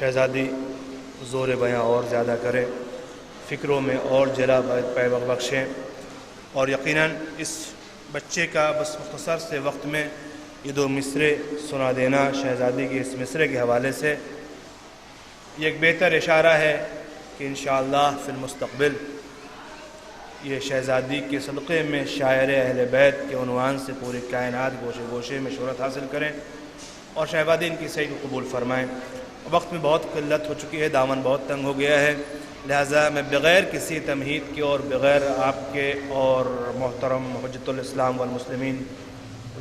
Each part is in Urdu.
شہزادی زور بیاں اور زیادہ کرے، فکروں میں اور جلا بخشیں، اور یقیناً اس بچے کا بس مختصر سے وقت میں یہ 2 مصرے سنا دینا شہزادی کے اس مصرے کے حوالے سے یہ ایک بہتر اشارہ ہے کہ انشاءاللہ فی المستقبل یہ شہزادی کے صدقے میں شاعر اہل بیت کے عنوان سے پوری کائنات گوشے گوشے میں شہرت حاصل کریں، اور شہزادی ان کی صحیح کو قبول فرمائیں۔ وقت میں بہت قلت ہو چکی ہے، دامن بہت تنگ ہو گیا ہے، لہٰذا میں بغیر کسی تمہید کے اور بغیر آپ کے اور محترم حجت الاسلام والمسلمین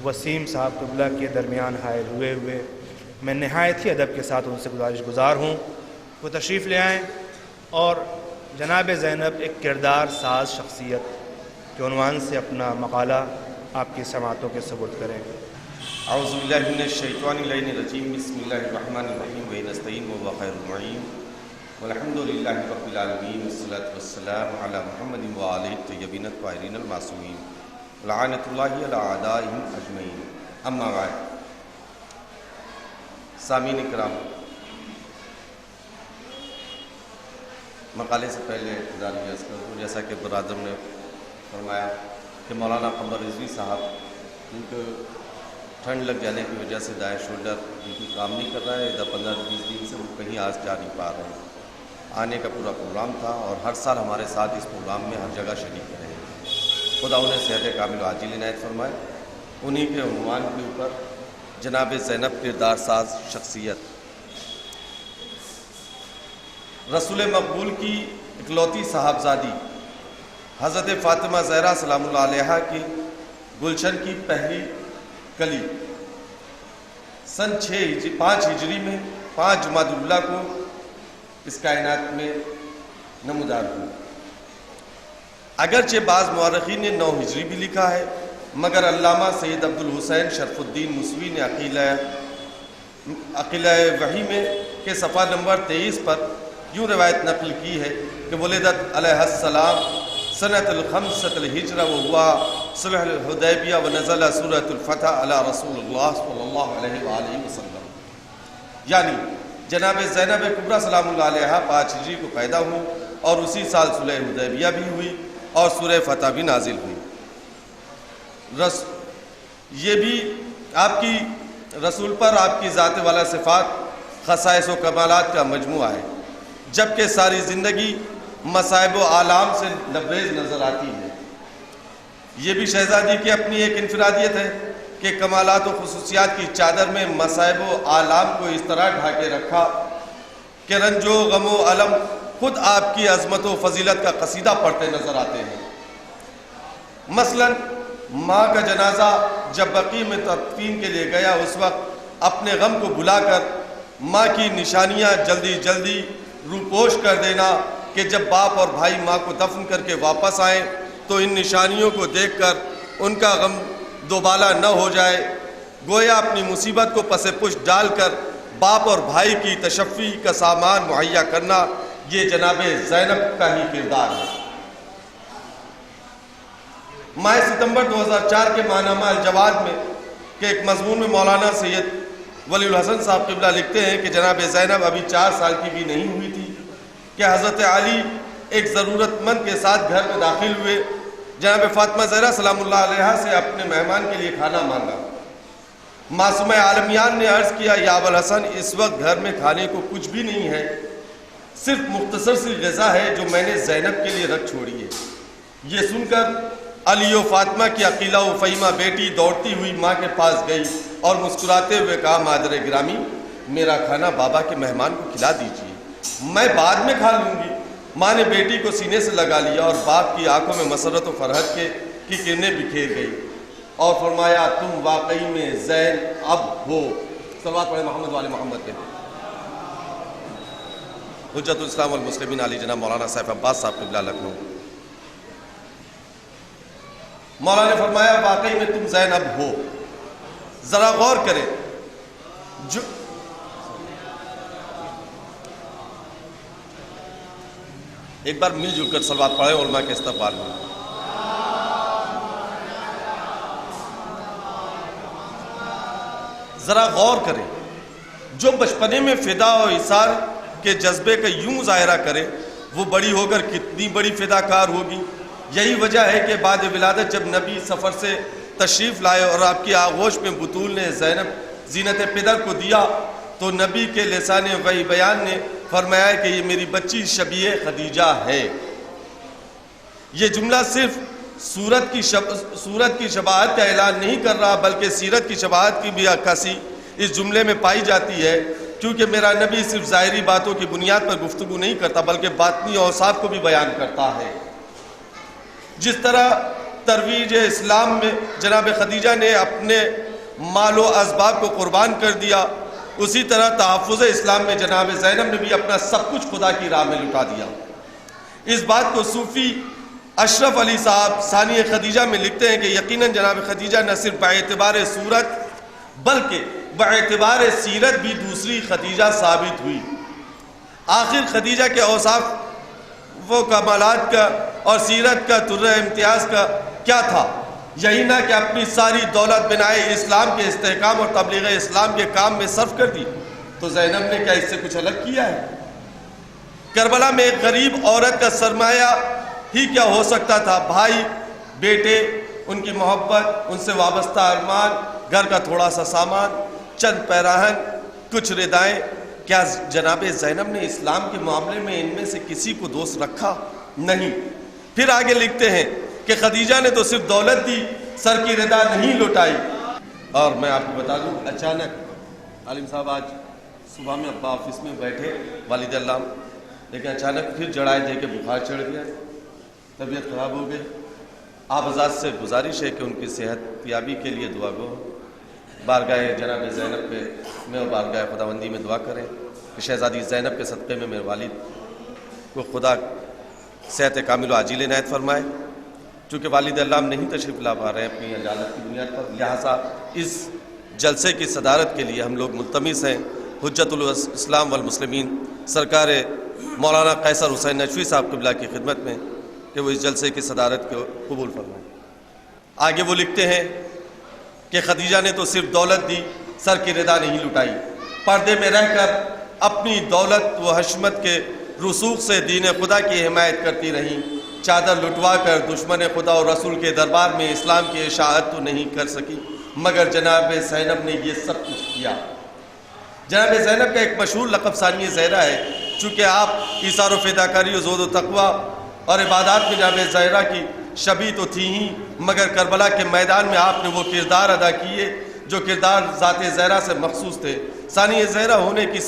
وسیم صاحب قبلہ کے درمیان حائل ہوئے میں نہایت ہی ادب کے ساتھ ان سے گزارش گزار ہوں وہ تشریف لے آئیں اور جناب زینب ایک کردار ساز شخصیت کے عنوان سے اپنا مقالہ آپ کی سماعتوں کے سپرد کریں۔ اعوذ باللہ من الشیطان اللعین الرجیم، بسم اللہ الرحمن الرحیم، ونستعین وخیر المعین، والحمد للہ رب العالمین، والصلاة والسلام علی محمد وآلہ الطیبین الطاہرین المعصومین، لعنۃ اللہ علی اعدائہم اجمعین، اما بعد۔ سامعین اکرام، مقالے سے پہلے اعتذار عرض کروں، جیسا کہ برادر نے فرمایا کہ مولانا قمر رضوی صاحب ان کو ٹھنڈ لگ جانے کی وجہ سے دائیں شولڈر بالکل کام نہیں کر رہا ہے، ادھر 15-20 دن سے وہ کہیں آج جا نہیں پا رہے ہیں۔ آنے کا پورا پروگرام تھا اور ہر سال ہمارے ساتھ اس پروگرام میں ہر جگہ شریک رہے ہیں۔ خدا انہیں صحت کامل و عاجل عنایت فرمائے۔ انہی کے عنوان کے اوپر جناب زینب کردار ساز شخصیت، رسول مقبول کی اکلوتی صاحبزادی حضرت فاطمہ زہرا سلام اللہ علیہا کی گلشن کی پہلی کلی سن 5 ہجری میں 5 جمادی الاولیٰ کو اس کائنات میں نمودار ہوئی۔ اگرچہ بعض مورخین نے 9 ہجری بھی لکھا ہے، مگر علامہ سید عبدالحسین شرف الدین موسوی نے عقیلہ وحی میں کے صفحہ نمبر 23 پر یوں روایت نقل کی ہے کہ ولدت علیہ السلام سنۃ الخمسۃ الہجرہ وہوا صلح الحدیبیہ ونزل سورۃ الفتح علی رسول اللہ صلی اللہ علیہ وآلہ وسلم، یعنی جناب زینب کبریٰ سلام اللہ علیہا 5 ہجری کو پیدا ہوئی اور اسی سال صلح حدیبیہ بھی ہوئی اور سورہ فتح بھی نازل ہوئی۔ یہ بھی آپ کی رسول پر آپ کی ذات والا صفات، خصائص و کمالات کا مجموعہ ہے، جبکہ ساری زندگی مصائب و آلام سے لبریز نظر آتی ہے۔ یہ بھی شہزادی کی اپنی ایک انفرادیت ہے کہ کمالات و خصوصیات کی چادر میں مصائب و آلام کو اس طرح ڈھانکے رکھا کہ رنج و غم و علم خود آپ کی عظمت و فضیلت کا قصیدہ پڑھتے نظر آتے ہیں۔ مثلاً ماں کا جنازہ جب بقیع میں تدفین کے لیے گیا، اس وقت اپنے غم کو بھلا کر ماں کی نشانیاں جلدی جلدی روپوش کر دینا کہ جب باپ اور بھائی ماں کو دفن کر کے واپس آئیں تو ان نشانیوں کو دیکھ کر ان کا غم دوبالا نہ ہو جائے، گویا اپنی مصیبت کو پس پشت ڈال کر باپ اور بھائی کی تشفی کا سامان مہیا کرنا، یہ جناب زینب کا ہی کردار ہے۔ ماہ ستمبر 2004 کے ماہنامہ الجواد میں کہ ایک مضمون میں مولانا سید ولی الحسن صاحب قبلہ لکھتے ہیں کہ جناب زینب ابھی 4 سال کی بھی نہیں ہوئی تھی کہ حضرت علی ایک ضرورت مند کے ساتھ گھر میں داخل ہوئے۔ جناب فاطمہ زہرا سلام اللہ علیہا سے اپنے مہمان کے لیے کھانا مانگا۔ معصومہ عالمیان نے عرض کیا، یا ابوالحسن، اس وقت گھر میں کھانے کو کچھ بھی نہیں ہے، صرف مختصر سی غذا ہے جو میں نے زینب کے لیے رکھ چھوڑی ہے۔ یہ سن کر علی و فاطمہ کی عقیلہ و فہیمہ بیٹی دوڑتی ہوئی ماں کے پاس گئی اور مسکراتے ہوئے کہا، مادر گرامی، میرا کھانا بابا کے مہمان کو کھلا دیجیے، میں بعد میں کھا لوں گی۔ ماں نے بیٹی کو سینے سے لگا لیا اور باپ کی آنکھوں میں مسرت و فرحت کی کرنیں بکھیر گئی اور فرمایا، تم واقعی میں زین اب ہو۔ صلوات پڑھیں محمد والے محمد کے۔ حجت الاسلام والمسلمین علی جناب مولانا سیف عباس صاحب قبلہ لکھنؤ۔ مولانا نے فرمایا، واقعی میں تم زین اب ہو۔ ذرا غور کریں، ایک بار مل جل کر صلوات پڑھیں علماء کے استقبال میں۔ ذرا غور کریں، جو بچپنے میں فدا و ایثار کے جذبے کا یوں مظاہرہ کرے وہ بڑی ہو کر کتنی بڑی فدا کار ہوگی۔ یہی وجہ ہے کہ بعد ولادت جب نبی سفر سے تشریف لائے اور آپ کی آغوش میں بطول نے زینب زینت پدر کو دیا تو نبی کے لسان وحی بیان نے فرمایا کہ یہ میری بچی شبیہ خدیجہ ہے۔ یہ جملہ صرف صورت کی شباہت کا اعلان نہیں کر رہا بلکہ سیرت کی شباہت کی بھی عکاسی اس جملے میں پائی جاتی ہے، کیونکہ میرا نبی صرف ظاہری باتوں کی بنیاد پر گفتگو نہیں کرتا بلکہ باطنی اوصاف کو بھی بیان کرتا ہے۔ جس طرح ترویج اسلام میں جناب خدیجہ نے اپنے مال و اسباب کو قربان کر دیا، اسی طرح تحفظ اسلام میں جناب زینب نے بھی اپنا سب کچھ خدا کی راہ میں لٹا دیا۔ اس بات کو صوفی اشرف علی صاحب ثانی خدیجہ میں لکھتے ہیں کہ یقیناً جناب خدیجہ نہ صرف باعتبار صورت بلکہ باعتبار سیرت بھی دوسری خدیجہ ثابت ہوئی۔ آخر خدیجہ کے اوصاف و کمالات کا اور سیرت کا ترہ امتیاز کا کیا تھا؟ یہی نہ کہ اپنی ساری دولت بنائے اسلام کے استحکام اور تبلیغ اسلام کے کام میں صرف کر دی، تو زینب نے کیا اس سے کچھ الگ کیا ہے؟ کربلا میں ایک غریب عورت کا سرمایہ ہی کیا ہو سکتا تھا؟ بھائی، بیٹے، ان کی محبت، ان سے وابستہ ارمان، گھر کا تھوڑا سا سامان، چند پیراہن، کچھ ردائیں۔ کیا جناب زینب نے اسلام کے معاملے میں ان میں سے کسی کو دوست رکھا؟ نہیں۔ پھر آگے لکھتے ہیں کہ خدیجہ نے تو صرف دولت دی، سر کی ردا نہیں لوٹائی۔ اور میں آپ کو بتا دوں، اچانک عالم صاحب آج صبح میں ابا آفس میں بیٹھے والد اللہ، لیکن اچانک پھر جڑائے دے کے بخار چڑھ گیا، طبیعت خراب ہو گئی۔ آپ حضرات سے گزارش ہے کہ ان کی صحت یابی کے لیے دعا گو، بارگاہ جناب زینب پہ میں اور بارگاہ خداوندی میں دعا کریں کہ شہزادی زینب کے صدقے میں میرے والد کو خدا صحت کامل و عاجل عنایت فرمائے۔ چونکہ والد اللہ نہیں تشریف لا پا رہے ہیں اپنی اجازت کی بنیاد پر، لہٰذا اس جلسے کی صدارت کے لیے ہم لوگ ملتمس ہیں حجت الاسلام والمسلمین سرکار مولانا قیصر حسین نجفی صاحب قبلہ کی خدمت میں کہ وہ اس جلسے کی صدارت کو قبول فرمائیں۔ آگے وہ لکھتے ہیں کہ خدیجہ نے تو صرف دولت دی، سر کی ردا نہیں لٹائی۔ پردے میں رہ کر اپنی دولت و حشمت کے رسوخ سے دین خدا کی حمایت کرتی رہیں، چادر لٹوا کر دشمن خدا اور رسول کے دربار میں اسلام کی اشاعت تو نہیں کر سکی، مگر جناب زینب نے یہ سب کچھ کیا۔ جناب زینب کا ایک مشہور لقب ثانی زہرا ہے، چونکہ آپ ایثار و فداکاری و زہد و تقوی اور عبادات میں جناب زہرا کی شبیہ تو تھی ہی، مگر کربلا کے میدان میں آپ نے وہ کردار ادا کیے جو کردار ذات زہرا سے مخصوص تھے۔ ثانی زہرا ہونے کی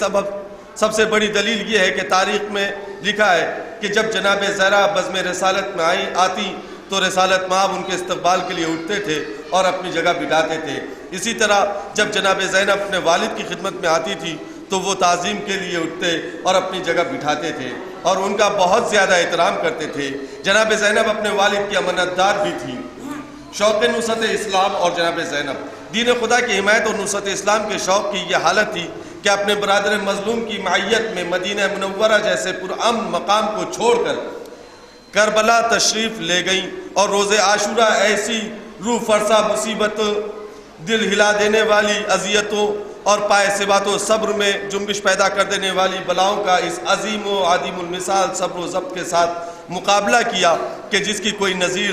سب سے بڑی دلیل یہ ہے کہ تاریخ میں لکھا ہے کہ جب جناب زہرا بزم رسالت میں آتی تو رسالت مآب ان کے استقبال کے لیے اٹھتے تھے اور اپنی جگہ بٹھاتے تھے۔ اسی طرح جب جناب زینب اپنے والد کی خدمت میں آتی تھی تو وہ تعظیم کے لیے اٹھتے اور اپنی جگہ بٹھاتے تھے اور ان کا بہت زیادہ احترام کرتے تھے۔ جناب زینب اپنے والد کی امانت دار بھی تھی۔ شوق نصرت اسلام اور جناب زینب دین خدا کی حمایت اور نصرت اسلام کے شوق کی یہ حالت تھی کہ اپنے برادر مظلوم کی معیت میں مدینہ منورہ جیسے پرامن مقام کو چھوڑ کر کربلا تشریف لے گئیں اور روز عاشورہ ایسی روح فرسا مصیبت، دل ہلا دینے والی اذیتوں اور پائے ثبات و صبر میں جنبش پیدا کر دینے والی بلاؤں کا اس عظیم و عظیم المثال صبر و ضبط کے ساتھ مقابلہ کیا کہ جس کی کوئی نظیر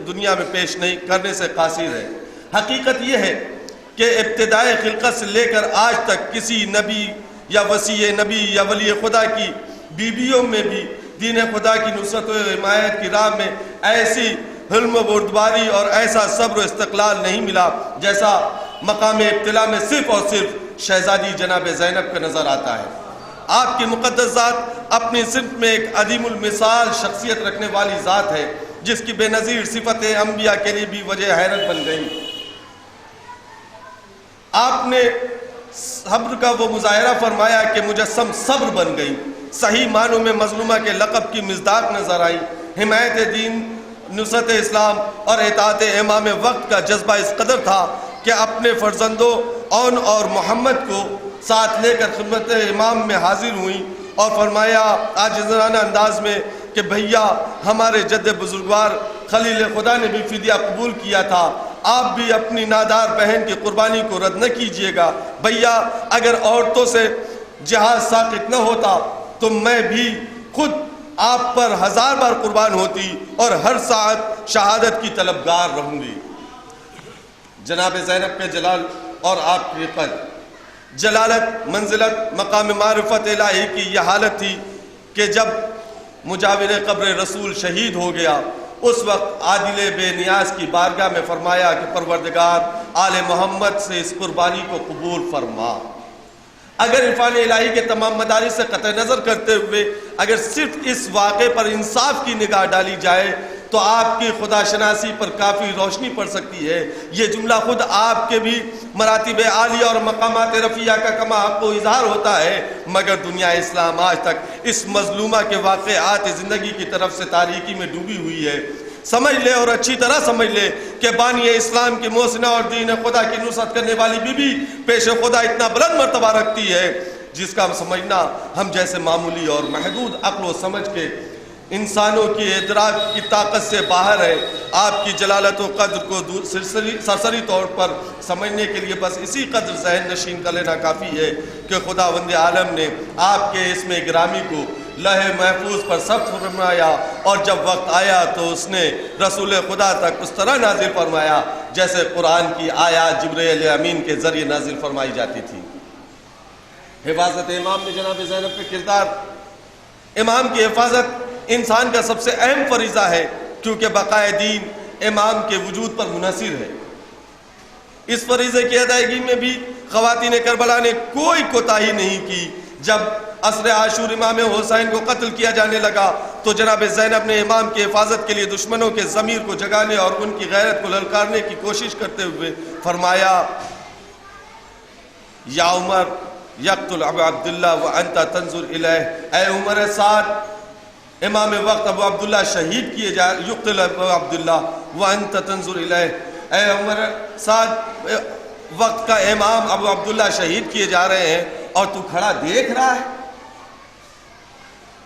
دنیا میں پیش نہیں کرنے سے قاصر ہے۔ حقیقت یہ ہے کہ ابتدائے خلقت سے لے کر آج تک کسی نبی یا وصی نبی یا ولی خدا کی بیویوں میں بھی دین خدا کی نصرت و حمایت کی راہ میں ایسی حلم و بردباری اور ایسا صبر و استقلال نہیں ملا جیسا مقام ابتلا میں صرف اور صرف شہزادی جناب زینب کا نظر آتا ہے۔ آپ کی مقدس ذات اپنی صنف میں ایک عظیم المثال شخصیت رکھنے والی ذات ہے جس کی بے نظیر صفتیں انبیاء کے لیے بھی وجہ حیرت بن گئی۔ آپ نے صبر کا وہ مظاہرہ فرمایا کہ مجسم صبر بن گئی، صحیح معنوں میں مظلومہ کے لقب کی مصداق نظر آئی۔ حمایت دین، نصرت اسلام اور اطاعت امام وقت کا جذبہ اس قدر تھا کہ اپنے فرزندوں اون اور محمد کو ساتھ لے کر خدمت امام میں حاضر ہوئیں اور فرمایا عاجزانہ انداز میں کہ بھیا، ہمارے جد بزرگوار خلیل خدا نے بھی فدیہ قبول کیا تھا، آپ بھی اپنی نادار بہن کی قربانی کو رد نہ کیجیے گا۔ بھیا اگر عورتوں سے جہاد ساقط نہ ہوتا تو میں بھی خود آپ پر 1000 بار قربان ہوتی اور ہر ساعت شہادت کی طلبگار رہوں گی۔ جناب زینب کے جلال اور آپ کے قدر، جلالت، منزلت، مقام معرفت الہی کی یہ حالت تھی کہ جب مجاور قبر رسول شہید ہو گیا، اس وقت عادل بے نیاز کی بارگاہ میں فرمایا کہ پروردگار آل محمد سے اس قربانی کو قبول فرما۔ اگر عرفان الہی کے تمام مدارس سے قطع نظر کرتے ہوئے اگر صرف اس واقعے پر انصاف کی نگاہ ڈالی جائے تو آپ کی خدا شناسی پر کافی روشنی پڑ سکتی ہے۔ یہ جملہ خود آپ کے بھی مراتب عالیہ اور مقامات رفیع کا کما حق و اظہار ہوتا ہے، مگر دنیا اسلام آج تک اس مظلومہ کے واقعات زندگی کی طرف سے تاریکی میں ڈوبی ہوئی ہے۔ سمجھ لے اور اچھی طرح سمجھ لے کہ بانی اسلام کی محسنہ اور دین خدا کی نصرت کرنے والی بی بی پیش خدا اتنا بلند مرتبہ رکھتی ہے جس کا سمجھنا ہم جیسے معمولی اور محدود عقل و سمجھ کے انسانوں کی ادراک کی طاقت سے باہر ہے۔ آپ کی جلالت و قدر کو سرسری طور پر سمجھنے کے لیے بس اسی قدر ذہن نشین کر لینا کافی ہے کہ خداوند عالم نے آپ کے اسم گرامی کو لوح محفوظ پر ثبت فرمایا، اور جب وقت آیا تو اس نے رسول خدا تک اس طرح نازل فرمایا جیسے قرآن کی آیات جبرائیل امین کے ذریعے نازل فرمائی جاتی تھی۔ حفاظت امام میں جناب زینب کا کردار، امام کی حفاظت انسان کا سب سے اہم فریضہ ہے، کیونکہ بقائے دین امام کے وجود پر منحصر ہے۔ اس فریضے کی ادائیگی میں بھی خواتین کربلا نے کوئی کوتاہی نہیں کی۔ جب عصر عاشور امام حسین کو قتل کیا جانے لگا تو جناب زینب نے امام کی حفاظت کے لیے دشمنوں کے ضمیر کو جگانے اور ان کی غیرت کو للکارنے کی کوشش کرتے ہوئے فرمایا، یا عمر یقتل ابو عبداللہ وانت تنظر الیہ، اے عمر سعد امام وقت ابو عبداللہ شہید کیے جا یقتل ابو عبداللہ وانت تنظر الیہ، اے عمر سعد وقت کا امام ابو عبداللہ شہید کیے جا رہے ہیں اور تو کھڑا دیکھ رہا ہے۔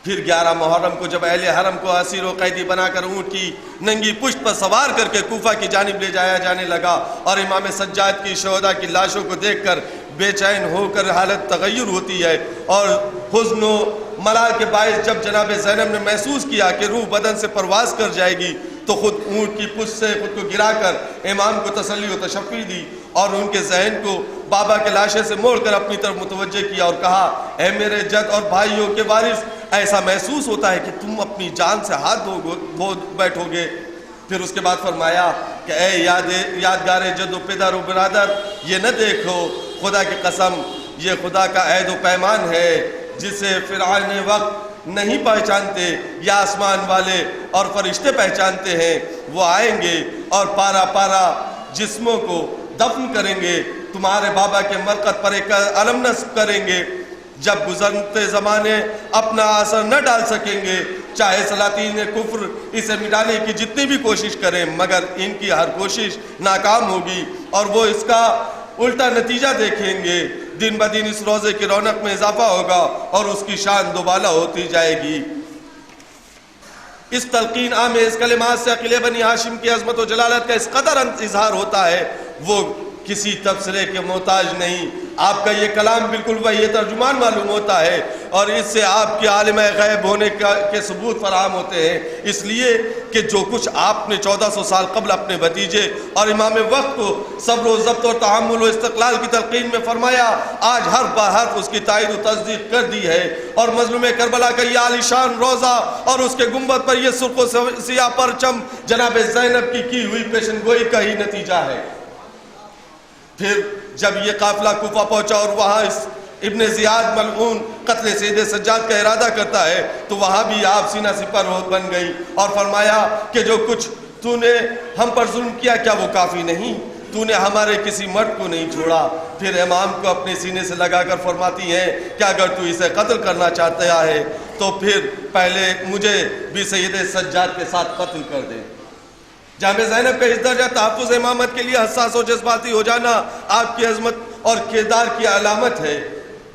پھر 11 محرم کو جب اہل حرم کو اسیر و قیدی بنا کر اونٹ کی ننگی پشت پر سوار کر کے کوفہ کی جانب لے جایا جانے لگا اور امام سجاد کی شہداء کی لاشوں کو دیکھ کر بے چین ہو کر حالت تغیر ہوتی ہے، اور حزن و ملال کے باعث جب جناب زینب نے محسوس کیا کہ روح بدن سے پرواز کر جائے گی تو خود اونٹ کی پشت سے خود کو گرا کر امام کو تسلی و تشفی دی اور ان کے ذہن کو بابا کے لاشے سے موڑ کر اپنی طرف متوجہ کیا اور کہا، اے میرے جد اور بھائیوں کے وارث، ایسا محسوس ہوتا ہے کہ تم اپنی جان سے ہاتھ دھو بیٹھو گے۔ پھر اس کے بعد فرمایا کہ اے یادگار جد و پدر و برادر، یہ نہ دیکھو، خدا کی قسم یہ خدا کا عہد و پیمان ہے جسے فرعون وقت نہیں پہچانتے یا آسمان والے اور فرشتے پہچانتے ہیں۔ وہ آئیں گے اور پارا پارا جسموں کو دفن کریں گے، تمہارے بابا کے مرقد پر ایک علم نصب کریں گے، جب گزرتے زمانے اپنا اثر نہ ڈال سکیں گے، چاہے سلاطین کفر اسے مٹانے کی جتنی بھی کوشش کریں، مگر ان کی ہر کوشش ناکام ہوگی اور وہ اس کا الٹا نتیجہ دیکھیں گے۔ دن بدن اس روزے کی رونق میں اضافہ ہوگا اور اس کی شان دوبالا ہوتی جائے گی۔ اس تلقین عام اس کلمات سے عقیل بنی ہاشم کی عظمت و جلالت کا اس قدر اظہار ہوتا ہے، وہ کسی تبصرے کے محتاج نہیں۔ آپ کا یہ کلام بالکل وہی ترجمان معلوم ہوتا ہے اور اس سے آپ کے عالم غیب ہونے کے ثبوت فراہم ہوتے ہیں، اس لیے کہ جو کچھ آپ نے 1400 سال قبل اپنے بھتیجے اور امام وقت کو صبر و ضبط و تحمل و استقلال کی تلقین میں فرمایا، آج حرف بہ حرف اس کی تائید و تصدیق کر دی ہے، اور مظلوم کربلا کا یہ عالیشان روضہ اور اس کے گنبد پر یہ سرخ و سیاہ پرچم جناب زینب کی ہوئی پیشن گوئی کا ہی نتیجہ ہے۔ پھر جب یہ قافلہ کوفہ پہنچا اور وہاں اس ابن زیاد ملعون قتل سید سجاد کا ارادہ کرتا ہے تو وہاں بھی آپ سینہ سپر بن گئی اور فرمایا کہ جو کچھ تو نے ہم پر ظلم کیا کیا وہ کافی نہیں؟ تو نے ہمارے کسی مرد کو نہیں چھوڑا۔ پھر امام کو اپنے سینے سے لگا کر فرماتی ہیں کہ اگر تو اسے قتل کرنا چاہتا ہے تو پھر پہلے مجھے بھی سید سجاد کے ساتھ قتل کر دے۔ جامع زینب کا اس درجہ تحفظ امامت کے لیے حساس و جذباتی ہو جانا آپ کی عظمت اور کردار کی علامت ہے۔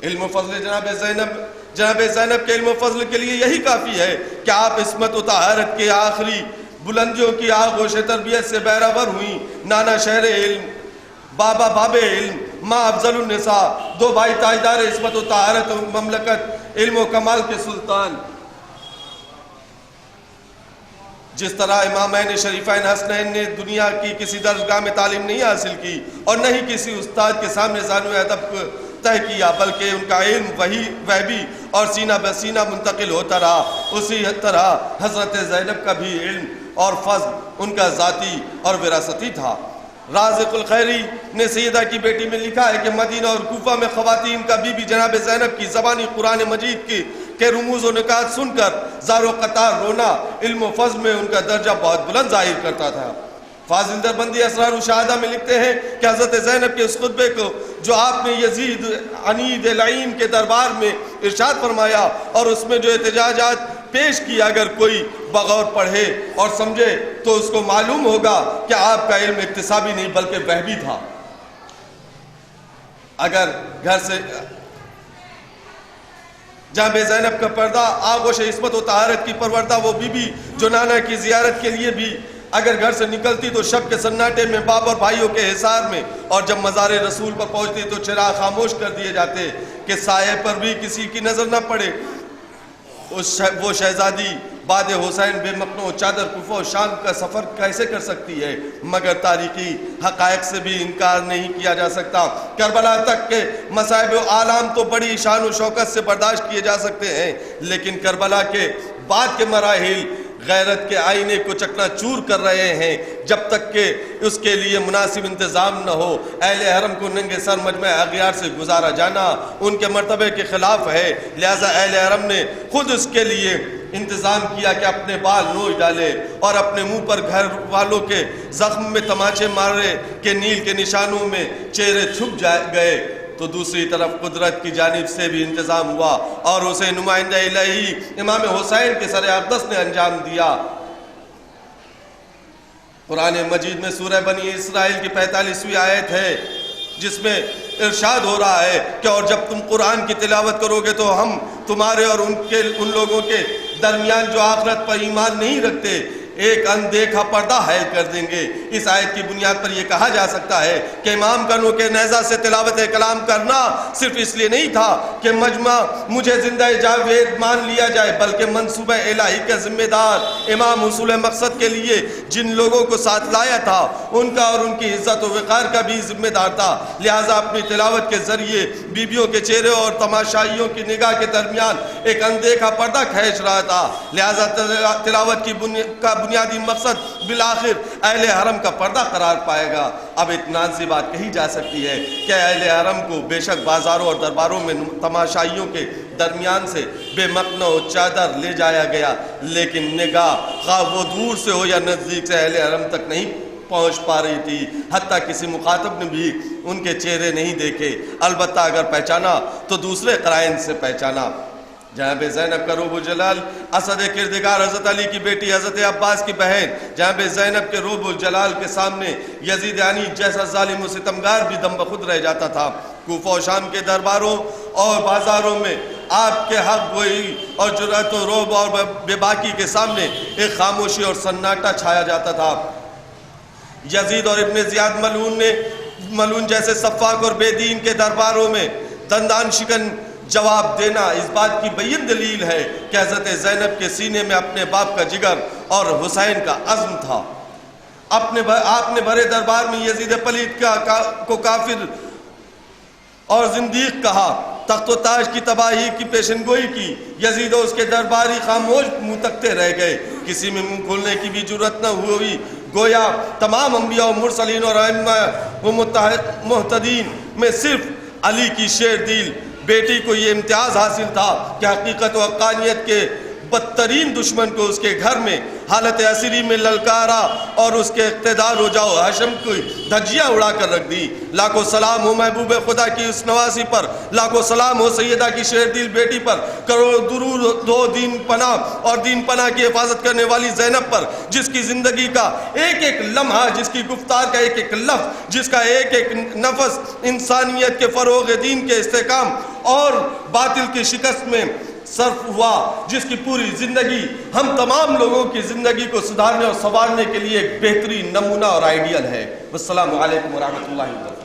علم و فضل جناب زینب کے علم و فضل کے لیے یہی کافی ہے کہ آپ عصمت و طہارت کے آخری بلندیوں کی آغوش تربیت سے بہرہور ہوئیں، نانا شہر علم، بابا باب علم، ماں افضل النساء، دو بھائی تاجدار عصمت و طہارت و مملکت، علم و کمال کے سلطان۔ جس طرح امامین شریفین حسنین نے دنیا کی کسی درسگاہ میں تعلیم نہیں حاصل کی اور نہ ہی کسی استاد کے سامنے زانو ادب طے کیا، بلکہ ان کا علم وحی اور سینہ بسینہ منتقل ہوتا رہا، اسی طرح حضرت زینب کا بھی علم اور فضل ان کا ذاتی اور وراثتی تھا۔ رازق الخیری نے سیدہ کی بیٹی میں لکھا ہے کہ مدینہ اور کوفہ میں خواتین کا بی بی جناب زینب کی زبانی قرآن مجید کے رموز و نکات سن کر زار و قطار رونا علم و فضل میں ان کا درجہ بہت بلند ظاہر کرتا تھا۔ فاضل دربندی اسرار الشہادہ میں لکھتے ہیں کہ حضرت زینب کے اس خطبے کو جو آپ نے یزید عنید لعین کے دربار میں ارشاد فرمایا اور اس میں جو احتجاجات پیش کیا، اگر کوئی بغور پڑھے اور سمجھے تو اس کو معلوم ہوگا کہ آپ کا علم اکتسابی نہیں بلکہ وحبی تھا۔ اگر گھر سے جناب زینب کا پردہ آغوش عصمت و طہارت کی پروردہ وہ بی بی جو نانا کی زیارت کے لیے بھی اگر گھر سے نکلتی تو شب کے سناٹے میں باپ اور بھائیوں کے حصار میں، اور جب مزار رسول پر پہنچتی تو چراغ خاموش کر دیے جاتے کہ سائے پر بھی کسی کی نظر نہ پڑے۔ وہ شہزادی بعد حسین بے مقنع چادر کوفہ و شام کا سفر کیسے کر سکتی ہے؟ مگر تاریخی حقائق سے بھی انکار نہیں کیا جا سکتا۔ کربلا تک کے مصائب و آلام تو بڑی شان و شوکت سے برداشت کیے جا سکتے ہیں، لیکن کربلا کے بعد کے مراحل غیرت کے آئینے کو چکنا چور کر رہے ہیں جب تک کہ اس کے لیے مناسب انتظام نہ ہو۔ اہل حرم کو ننگے سر مجمع اغیار سے گزارا جانا ان کے مرتبے کے خلاف ہے، لہذا اہل حرم نے خود اس کے لیے انتظام کیا کہ اپنے بال نوچ ڈالے اور اپنے منہ پر گھر والوں کے زخم میں تماچے مارے کہ نیل کے نشانوں میں چہرے چھپ گئے، تو دوسری طرف قدرت کی جانب سے بھی انتظام ہوا اور اسے نمائندہ الہی امام حسین کے سر اقدس نے انجام دیا۔ قرآن مجید میں سورہ بنی اسرائیل کی 45ویں آیت ہے جس میں ارشاد ہو رہا ہے کہ اور جب تم قرآن کی تلاوت کرو گے تو ہم تمہارے اور ان لوگوں کے درمیان جو آخرت پر ایمان نہیں رکھتے ایک اندیکھا پردہ حائل کر دیں گے۔ اس آیت کی بنیاد پر یہ کہا جا سکتا ہے کہ امام کا نوک نیزہ سے تلاوت کلام کرنا صرف اس لیے نہیں تھا کہ مجمع مجھے زندہ جاوید مان لیا جائے، بلکہ منصوبہ الہی کا ذمہ دار امام حصول مقصد کے لیے جن لوگوں کو ساتھ لایا تھا ان کا اور ان کی عزت و وقار کا بھی ذمہ دار تھا، لہٰذا اپنی تلاوت کے ذریعے بیبیوں کے چہرے اور تماشائیوں کی نگاہ کے درمیان ایک اندیکھا پردہ کھینچ رہا تھا، لہٰذا تلاوت کی بنیادی مقصد بالآخر اہل حرم کا پردہ قرار پائے گا۔ اب اطمینان سے بات کہی جا سکتی ہے کہ اہل حرم کو بے شک بازاروں اور درباروں میں تماشائیوں کے درمیان سے بے مقنع و چادر لے جایا گیا، لیکن نگاہ خواہ وہ دور سے ہو یا نزدیک سے اہل حرم تک نہیں پہنچ پا رہی تھی، حتیٰ کسی مخاطب نے بھی ان کے چہرے نہیں دیکھے، البتہ اگر پہچانا تو دوسرے قرائن سے پہچانا۔ جناب زینب کا روب الجلال اسد کردگار حضرت علی کی بیٹی حضرت عباس کی بہن جناب زینب کے روب الجلال کے سامنے یزید عنی جیسا ظالم و ستمگار بھی دم بخود رہ جاتا تھا۔ کوفہ و شام کے درباروں اور بازاروں میں آپ کے حق گوئی اور جرأت و روب اور بے باکی کے سامنے ایک خاموشی اور سناٹا چھایا جاتا تھا۔ یزید اور ابن زیاد ملعون جیسے سفاک اور بے دین کے درباروں میں دندان شکن جواب دینا اس بات کی بین دلیل ہے کہ حضرت زینب کے سینے میں اپنے باپ کا جگر اور حسین کا عزم تھا۔ آپ نے بھرے دربار میں یزید پلید کو کافر اور زندیق کہا، تخت و تاج کی تباہی کی پیشن گوئی کی، یزید و اس کے درباری خاموش منہ تکتے رہ گئے، کسی میں منہ کھولنے کی بھی جرأت نہ ہوئی، گویا تمام انبیاء و مرسلین اور ائمہ و مہتدین میں صرف علی کی شیر دل بیٹی کو یہ امتیاز حاصل تھا کہ حقیقت و حقانیت کے بدترین دشمن کو اس کے گھر میں حالت اسیری میں للکارا اور اس کے اقتدار ہو جاؤ ہاشم کی دھجیاں اڑا کر رکھ دی۔ لاکھوں سلام ہو محبوب خدا کی اس نواسی پر، لاکھوں سلام ہو سیدہ کی شیر دل بیٹی پر، کروڑ درود ہو دین پناہ اور دین پناہ کی حفاظت کرنے والی زینب پر، جس کی زندگی کا ایک ایک لمحہ، جس کی گفتار کا ایک ایک لفظ، جس کا ایک ایک نفس انسانیت کے فروغ دین کے استحکام اور باطل کی شکست میں صرف ہوا، جس کی پوری زندگی ہم تمام لوگوں کی زندگی کو سدھارنے اور سنوارنے کے لیے ایک بہترین نمونہ اور آئیڈیل ہے۔ والسلام علیکم ورحمۃ اللہ وبرکاتہ۔